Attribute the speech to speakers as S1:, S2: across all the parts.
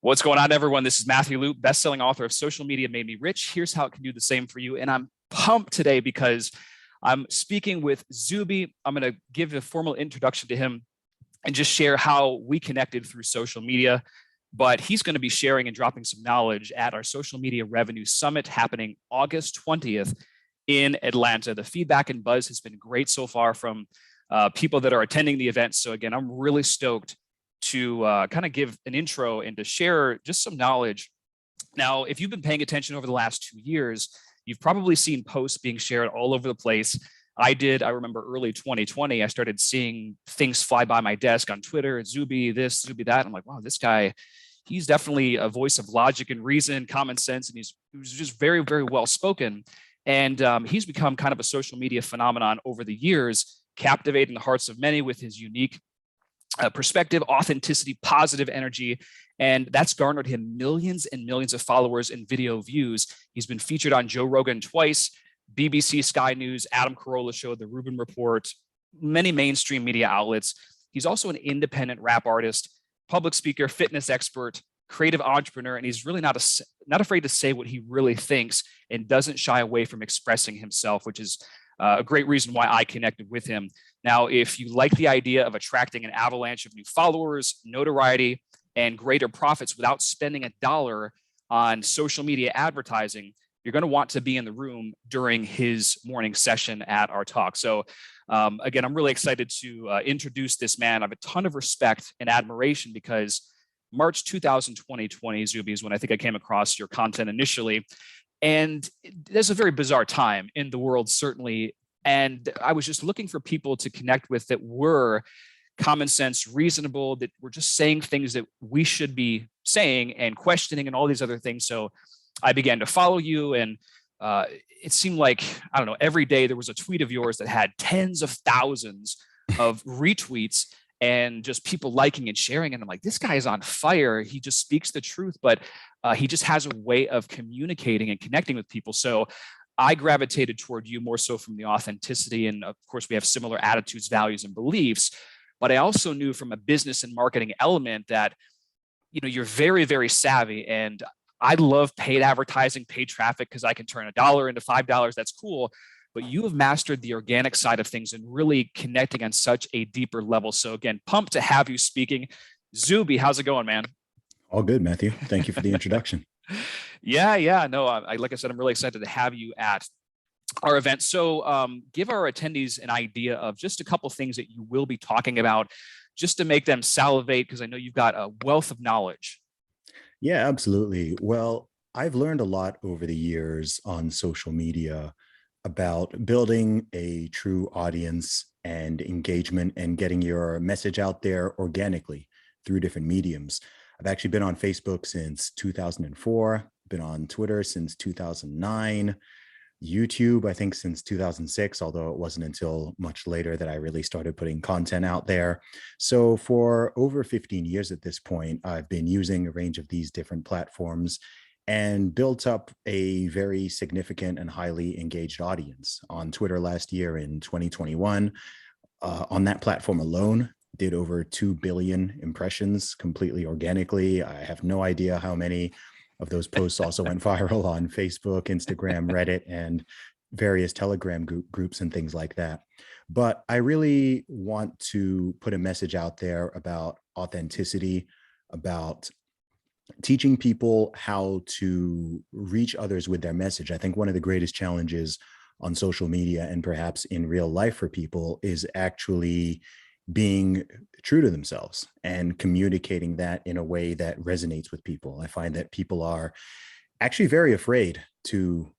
S1: What's going on, everyone? This is Matthew Loop, best-selling author of Social Media Made Me Rich. Here's how it can do the same for you. And I'm pumped today because I'm speaking with Zuby. I'm going to give a formal introduction to him and just share how we connected through social media. But he's going to be sharing and dropping some knowledge at our Social Media Revenue Summit happening August 20th in Atlanta. The feedback and buzz has been great so far from people that are attending the event. So again, I'm really stoked to kind of give an intro and to share just some knowledge. Now, if you've been paying attention over the last 2 years, you've probably seen posts being shared all over the place. I remember early 2020, I started seeing things fly by my desk on Twitter, Zuby this, Zuby that. I'm like, wow, this guy, he's definitely a voice of logic and reason, common sense, and he's just very, very well spoken. And he's become kind of a social media phenomenon over the years, captivating the hearts of many with his unique perspective, authenticity, positive energy, and that's garnered him millions and millions of followers and video views. He's been featured on Joe Rogan twice, BBC, Sky News, Adam Carolla Show, The Rubin Report, many mainstream media outlets. He's also an independent rap artist, public speaker, fitness expert, creative entrepreneur, and he's really not afraid to say what he really thinks and doesn't shy away from expressing himself, which is a great reason why I connected with him. Now, if you like the idea of attracting an avalanche of new followers, notoriety, and greater profits without spending a dollar on social media advertising, you're going to want to be in the room during his morning session at our talk. So again, I'm really excited to introduce this man. I have a ton of respect and admiration because March 2020, Zuby, is when I think I came across your content initially. And there's a very bizarre time in the world, certainly. And I was just looking for people to connect with that were common sense, reasonable, that were just saying things that we should be saying and questioning and all these other things. So I began to follow you, and it seemed like, I don't know, every day there was a tweet of yours that had tens of thousands of retweets and just people liking and sharing. And I'm like, this guy is on fire. He just speaks the truth, but he just has a way of communicating and connecting with people. So I gravitated toward you more so from the authenticity. And of course, we have similar attitudes, values, and beliefs. But I also knew from a business and marketing element that, you know, you're very, very savvy. And I love paid advertising, paid traffic, because I can turn $1 into $5. That's cool. But you have mastered the organic side of things and really connecting on such a deeper level. So again, pumped to have you speaking. Zuby, how's it going, man?
S2: All good, Matthew. Thank you for the introduction.
S1: Yeah. No, like I said, I'm really excited to have you at our event. So give our attendees an idea of just a couple things that you will be talking about, just to make them salivate, because I know you've got a wealth of knowledge.
S2: Yeah, absolutely. Well, I've learned a lot over the years on social media about building a true audience and engagement and getting your message out there organically through different mediums. I've actually been on Facebook since 2004, been on Twitter since 2009, YouTube, I think since 2006, although it wasn't until much later that I really started putting content out there. So for over 15 years at this point, I've been using a range of these different platforms and built up a very significant and highly engaged audience. On Twitter last year in 2021, on that platform alone, did over 2 billion impressions completely organically. I have no idea how many of those posts also went viral on Facebook, Instagram, Reddit, and various Telegram groups and things like that. But I really want to put a message out there about authenticity, about teaching people how to reach others with their message. I think one of the greatest challenges on social media and perhaps in real life for people is actually being true to themselves and communicating that in a way that resonates with people. I find that people are actually very afraid to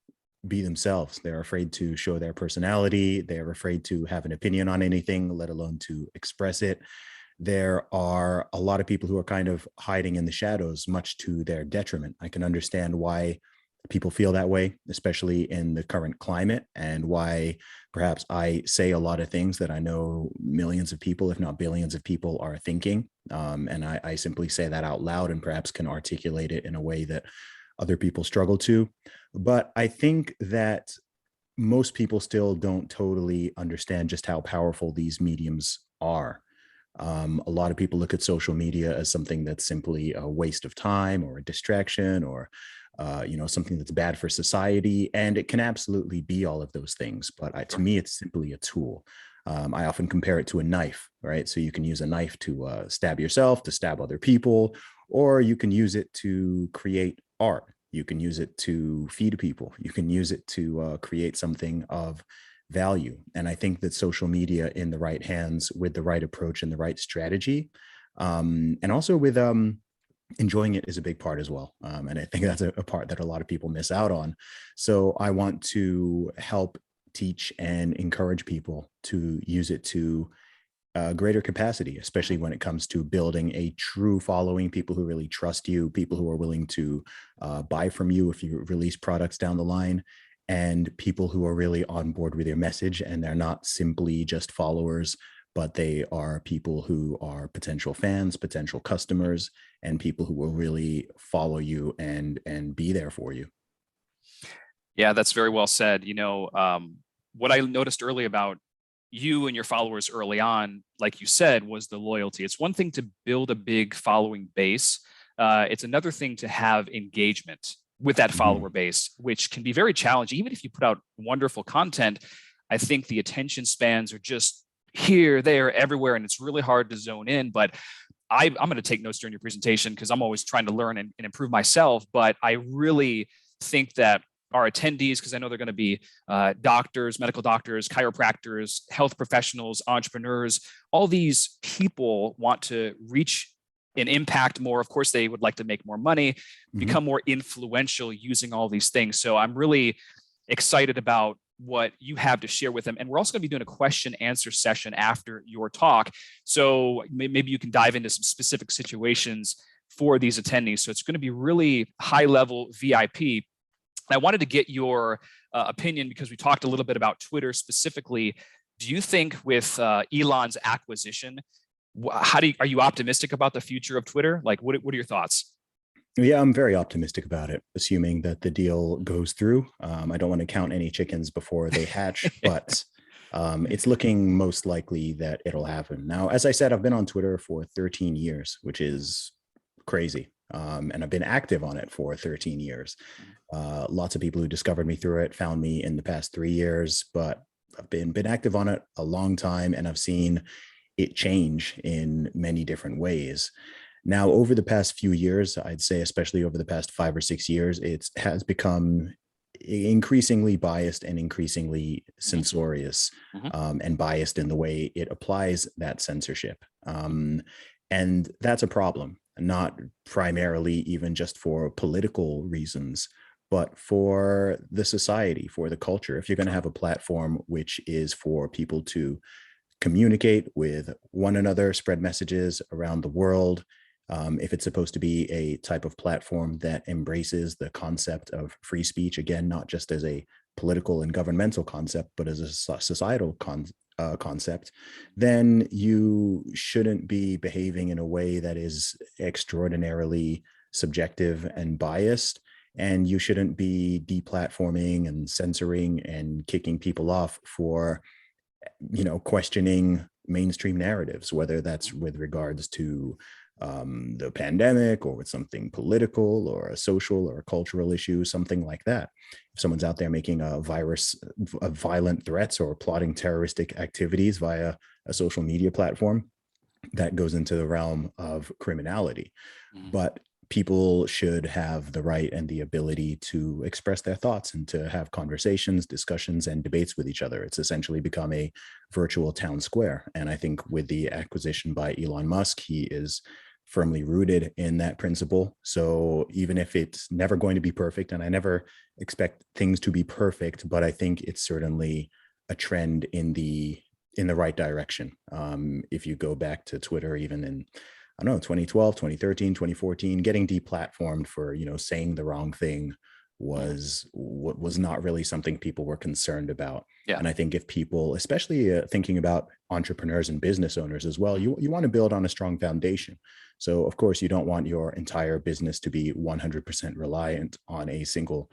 S2: be themselves. They're afraid to show their personality. They're afraid to have an opinion on anything, let alone to express it. There are a lot of people who are kind of hiding in the shadows, much to their detriment. I can understand why people feel that way, especially in the current climate, and why perhaps I say a lot of things that I know millions of people, if not billions of people, are thinking. And I simply say that out loud and perhaps can articulate it in a way that other people struggle to. But I think that most people still don't totally understand just how powerful these mediums are. A lot of people look at social media as something that's simply a waste of time or a distraction or something that's bad for society. And it can absolutely be all of those things. But to
S1: Sure.
S2: me, it's simply a tool. I often compare it to a knife, right? So you can use a knife to stab yourself, to stab other people, or you can use it to create art. You can use it to feed people. You can use it to create something of value. And I think that social media in the right hands with the right approach and the right strategy, and also with enjoying it is a big part as well. And I think that's a part that a lot of people miss out on. So I want to help teach and encourage people to use it to greater capacity, especially when it comes to building a true following, people who really trust you, people who are willing to buy from you if you release products down the line, and people who are really on board with your message and they're not simply just followers, but they are people who are potential fans, potential customers, and people who will really follow you and be there for you.
S1: Yeah, that's very well said. What I noticed early about you and your followers early on, like you said, was the loyalty. It's one thing to build a big following base. It's another thing to have engagement with that follower
S2: Mhm.
S1: base, which can be very challenging. Even if you put out wonderful content, I think the attention spans are just here, there, everywhere, and it's really hard to zone in. But I'm going to take notes during your presentation because I'm always trying to learn and improve myself. But I really think that our attendees, because I know they're going to be doctors, medical doctors, chiropractors, health professionals, entrepreneurs, all these people want to reach and impact more. Of course, they would like to make more money,
S2: Mhm.
S1: become more influential using all these things. So I'm really excited about what you have to share with them. And we're also going to be doing a question answer session after your talk. So maybe you can dive into some specific situations for these attendees. So it's going to be really high level VIP. I wanted to get your opinion because we talked a little bit about Twitter specifically. Do you think with Elon's acquisition, are you optimistic about the future of Twitter? Like, what are your thoughts?
S2: Yeah, I'm very optimistic about it, assuming that the deal goes through. I don't want to count any chickens before they hatch, but it's looking most likely that it'll happen. Now, as I said, I've been on Twitter for 13 years, which is crazy. And I've been active on it for 13 years. Lots of people who discovered me through it found me in the past 3 years, but I've been active on it a long time, and I've seen it change in many different ways. Now, over the past few years, I'd say, especially over the past 5 or 6 years, it has become increasingly biased and increasingly
S1: Mhm,
S2: censorious,
S1: mhm,
S2: and biased in the way it applies that censorship. And that's a problem, not primarily even just for political reasons, but for the society, for the culture. If you're going to
S1: sure.
S2: have a platform which is for people to communicate with one another, spread messages around the world. If it's supposed to be a type of platform that embraces the concept of free speech, again, not just as a political and governmental concept, but as a societal concept, then you shouldn't be behaving in a way that is extraordinarily subjective and biased. And you shouldn't be deplatforming and censoring and kicking people off for questioning mainstream narratives, whether that's with regards to the pandemic or with something political or a social or a cultural issue, something like that. If someone's out there making violent threats or plotting terroristic activities via a social media platform, that goes into the realm of criminality.
S1: Mhm.
S2: But people should have the right and the ability to express their thoughts and to have conversations, discussions, and debates with each other. It's essentially become a virtual town square. And I think with the acquisition by Elon Musk, he is firmly rooted in that principle. So even if it's never going to be perfect, and I never expect things to be perfect, but I think it's certainly a trend in the right direction. If you go back to Twitter, even in, I don't know, 2012, 2013, 2014, getting deplatformed for, saying the wrong thing
S1: Mhm.
S2: was not really something people were concerned about.
S1: Yeah.
S2: And I think if people, especially thinking about entrepreneurs and business owners as well,
S1: Mhm.
S2: you want to build on a strong foundation. So of course, you don't want your entire business to be 100% reliant on a single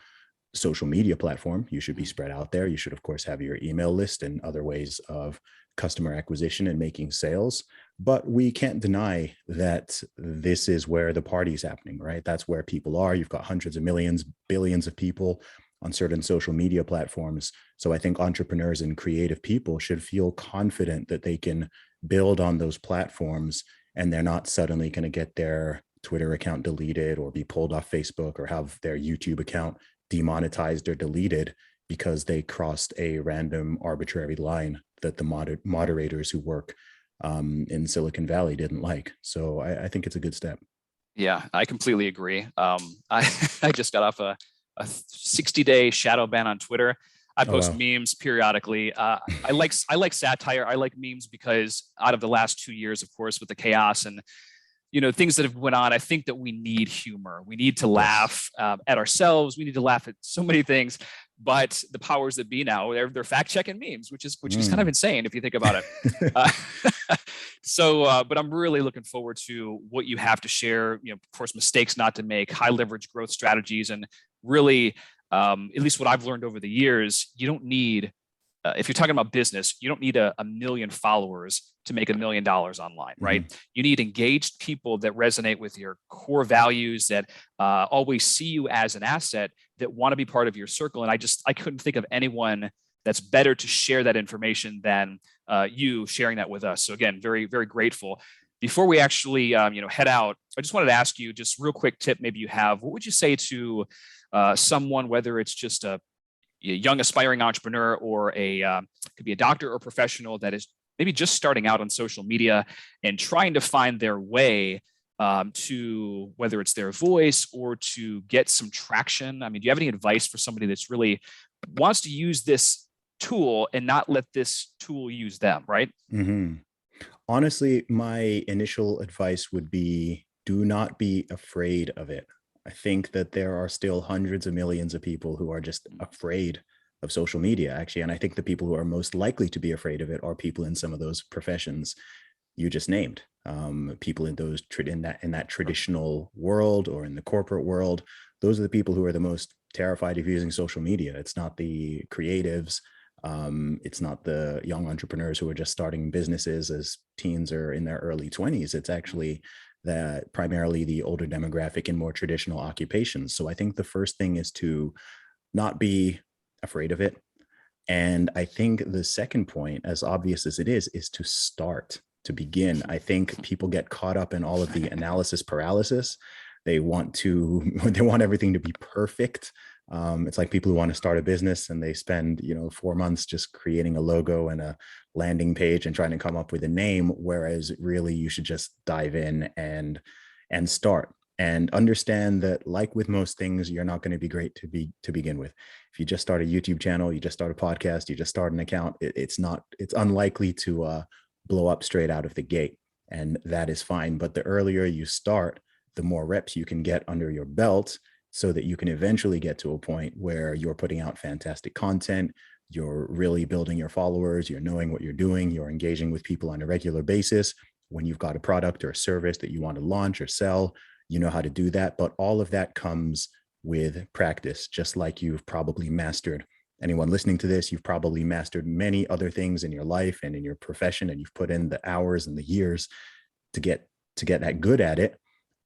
S2: social media platform. You should be
S1: Mhm.
S2: spread out there. You should, of course, have your email list and other ways of customer acquisition and making sales. But we can't deny that this is where the party's happening, right? That's where people are. You've got hundreds of millions, billions of people on certain social media platforms. So I think entrepreneurs and creative people should feel confident that they can build on those platforms, and they're not suddenly going to get their Twitter account deleted or be pulled off Facebook or have their YouTube account demonetized or deleted because they crossed a random arbitrary line that the moderators who work in Silicon Valley didn't like. So I think it's a good step.
S1: Yeah, I completely agree. I just got off a 60-day shadow ban on Twitter. I
S2: Oh,
S1: post
S2: wow.
S1: memes periodically. I like satire. I like memes because out of the last 2 years, of course, with the chaos and things that have went on, I think that we need humor. We need to
S2: Yes.
S1: laugh at ourselves. We need to laugh at so many things. But the powers that be now, they're fact checking memes, which is kind of
S2: Mm.
S1: insane if you think about it. Uh, but I'm really looking forward to what you have to share. Of course, mistakes not to make, high leverage growth strategies, and really, at least what I've learned over the years, you don't need if you're talking about business, you don't need a million followers to make $1 million online, right?
S2: Mhm.
S1: You need engaged people that resonate with your core values, that always see you as an asset, that want to be part of your circle. And I couldn't think of anyone that's better to share that information than you sharing that with us. So again, very, very grateful. Before we actually head out, I just wanted to ask you just real quick tip maybe you have. What would you say to someone, whether it's just a young aspiring entrepreneur or could be a doctor or professional that is maybe just starting out on social media and trying to find their way to whether it's their voice or to get some traction? I mean, do you have any advice for somebody that's really wants to use this tool and not let this tool use them, right?
S2: Mhm. Honestly, my initial advice would be do not be afraid of it. I think that there are still hundreds of millions of people who are just afraid of social media, actually. And I think the people who are most likely to be afraid of it are people in some of those professions you just named. People in those in that traditional world or in the corporate world. Those are the people who are the most terrified of using social media. It's not the creatives. It's not the young entrepreneurs who are just starting businesses as teens or in their early 20s. It's actually that primarily the older demographic in more traditional occupations. So I think the first thing is to not be afraid of it. And I think the second point, as obvious as it is to start, to begin. I think people get caught up in all of the analysis paralysis. They want to, they want everything to be perfect. It's like people who want to start a business and they spend, 4 months just creating a logo and a landing page and trying to come up with a name. Whereas really you should just dive in and start and understand that, like with most things, you're not going to be great to begin with. If you just start a YouTube channel, you just start a podcast, you just start an account, it's unlikely to blow up straight out of the gate. And that is fine. But the earlier you start, the more reps you can get under your belt so that you can eventually get to a point where you're putting out fantastic content, you're really building your followers, you're knowing what you're doing, you're engaging with people on a regular basis. When you've got a product or a service that you want to launch or sell, you know how to do that. But all of that comes with practice, just like you've probably mastered. Anyone listening to this, you've probably mastered many other things in your life and in your profession, and you've put in the hours and the years to get that good at it.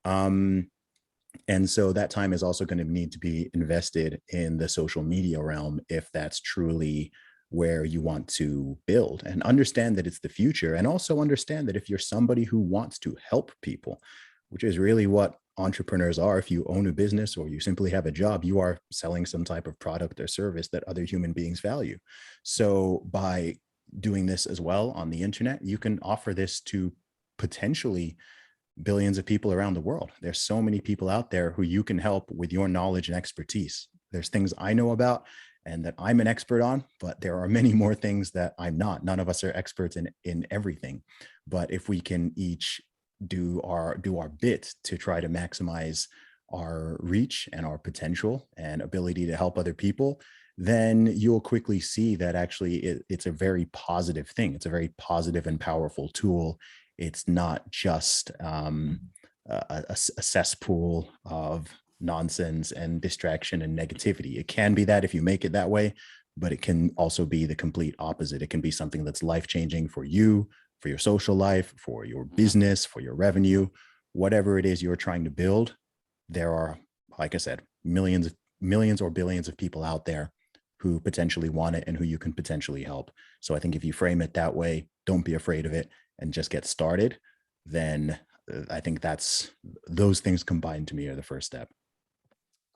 S2: And so that time is also going to need to be invested in the social media realm if that's truly where you want to build, and understand that it's the future. And also understand that if you're somebody who wants to help people, which is really what entrepreneurs are, if you own a business or you simply have a job, you are selling some type of product or service that other human beings value. So by doing this as well on the internet, you can offer this to potentially billions of people around the world. There's so many people out there who you can help with your knowledge and expertise. There's things I know about and that I'm an expert on, but there are many more things that I'm not. None of us are experts in everything. But if we can each do our bit to try to maximize our reach and our potential and ability to help other people, then you'll quickly see that actually it's a very positive thing. It's a very positive and powerful tool. It's not just a cesspool of nonsense and distraction and negativity. It can be that if you make it that way, but it can also be the complete opposite. It can be something that's life-changing for you, for your social life, for your
S1: Mhm.
S2: business, for your revenue, whatever it is you're trying to build, there are, like I said, millions or billions of people out there who potentially want it and who you can potentially help. So I think if you frame it that way, don't be afraid of it and just get started, then I think those things combined to me are the first step.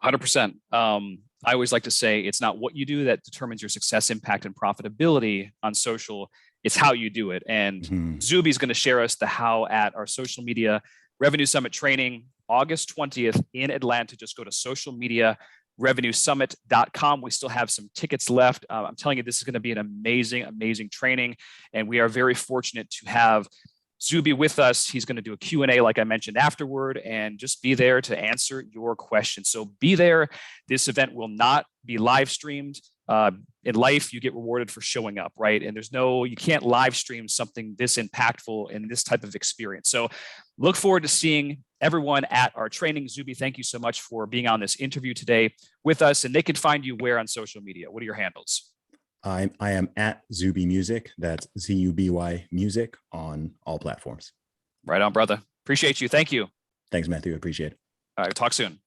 S1: 100%. I always like to say it's not what you do that determines your success, impact, and profitability on social. It's how you do it. And
S2: Mhm.
S1: Zuby is going to share us the how at our social media revenue summit training, August 20th in Atlanta. Just go to socialmediarevenuesummit.com. We still have some tickets left. I'm telling you, this is going to be an amazing, amazing training. And we are very fortunate to have Zuby with us. He's going to do a Q&A, like I mentioned, afterward, and just be there to answer your questions. So be there. This event will not be live streamed. In life, you get rewarded for showing up, right? And you can't live stream something this impactful in this type of experience. So look forward to seeing everyone at our training. Zuby, thank you so much for being on this interview today with us. And they can find you where on social media? What are your handles?
S2: I am at Zuby Music. That's ZUBY Music on all platforms.
S1: Right on, brother. Appreciate you. Thank you.
S2: Thanks, Matthew. Appreciate it.
S1: All right, talk soon.